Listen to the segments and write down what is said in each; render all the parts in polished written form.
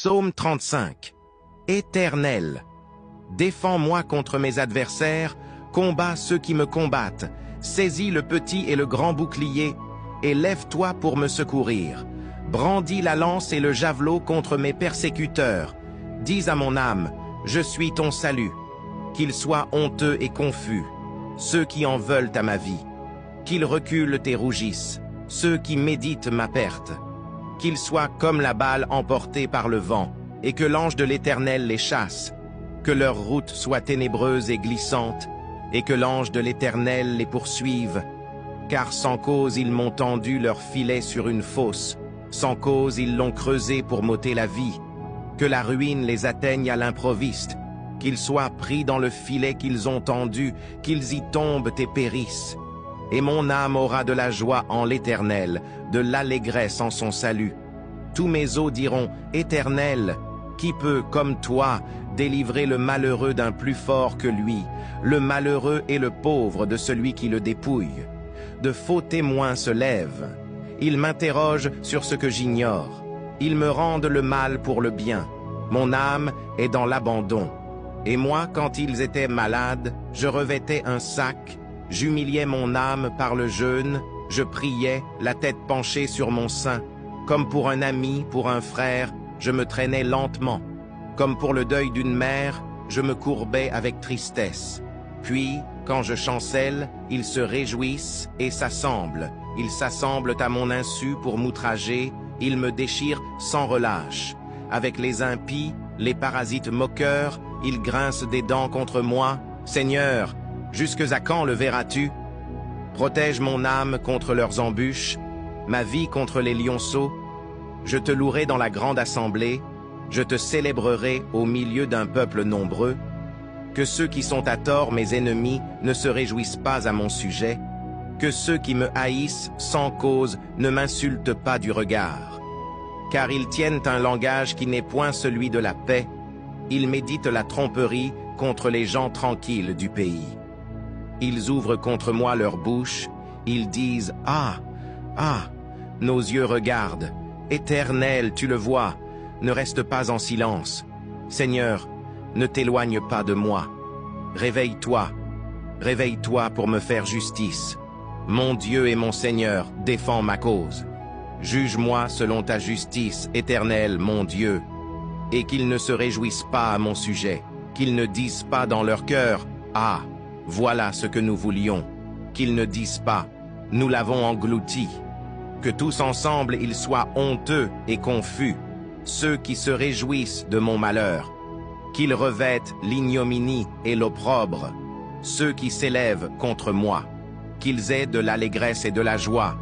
Psaume 35. Éternel, défends-moi contre mes adversaires, combats ceux qui me combattent, saisis le petit et le grand bouclier, et lève-toi pour me secourir. Brandis la lance et le javelot contre mes persécuteurs. Dis à mon âme, je suis ton salut. Qu'ils soient honteux et confus, ceux qui en veulent à ma vie. Qu'ils reculent et rougissent, ceux qui méditent ma perte. Qu'ils soient comme la balle emportée par le vent, et que l'ange de l'Éternel les chasse. Que leur route soit ténébreuse et glissante, et que l'ange de l'Éternel les poursuive. Car sans cause ils m'ont tendu leur filet sur une fosse, sans cause ils l'ont creusé pour m'ôter la vie. Que la ruine les atteigne à l'improviste, qu'ils soient pris dans le filet qu'ils ont tendu, qu'ils y tombent et périssent. Et mon âme aura de la joie en l'Éternel, de l'allégresse en son salut. Tous mes os diront, Éternel, qui peut, comme toi, délivrer le malheureux d'un plus fort que lui, le malheureux et le pauvre de celui qui le dépouille? De faux témoins se lèvent. Ils m'interrogent sur ce que j'ignore. Ils me rendent le mal pour le bien. Mon âme est dans l'abandon. Et moi, quand ils étaient malades, je revêtais un sac, j'humiliais mon âme par le jeûne, je priais, la tête penchée sur mon sein. Comme pour un ami, pour un frère, je me traînais lentement. Comme pour le deuil d'une mère, je me courbais avec tristesse. Puis, quand je chancelle, ils se réjouissent et s'assemblent. Ils s'assemblent à mon insu pour m'outrager, ils me déchirent sans relâche. Avec les impies, les parasites moqueurs, ils grincent des dents contre moi. Seigneur, jusque à quand le verras-tu? Protège mon âme contre leurs embûches, ma vie contre les lionceaux. Je te louerai dans la grande assemblée, je te célébrerai au milieu d'un peuple nombreux. Que ceux qui sont à tort mes ennemis ne se réjouissent pas à mon sujet, que ceux qui me haïssent sans cause ne m'insultent pas du regard. Car ils tiennent un langage qui n'est point celui de la paix, ils méditent la tromperie contre les gens tranquilles du pays. Ils ouvrent contre moi leur bouche, ils disent « Ah, ah !» Nos yeux regardent. Éternel, tu le vois, ne reste pas en silence. Seigneur, ne t'éloigne pas de moi. Réveille-toi, réveille-toi pour me faire justice. Mon Dieu et mon Seigneur, défends ma cause. Juge-moi selon ta justice, Éternel, mon Dieu. Et qu'ils ne se réjouissent pas à mon sujet, qu'ils ne disent pas dans leur cœur « Ah, voilà ce que nous voulions », qu'ils ne disent pas « Nous l'avons englouti ». Que tous ensemble ils soient honteux et confus, ceux qui se réjouissent de mon malheur. Qu'ils revêtent l'ignominie et l'opprobre, ceux qui s'élèvent contre moi. Qu'ils aient de l'allégresse et de la joie,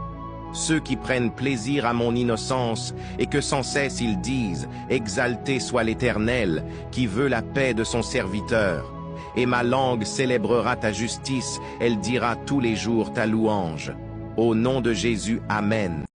ceux qui prennent plaisir à mon innocence et que sans cesse ils disent « Exalté soit l'Éternel, qui veut la paix de son serviteur. » Et ma langue célébrera ta justice, elle dira tous les jours ta louange. Au nom de Jésus, Amen.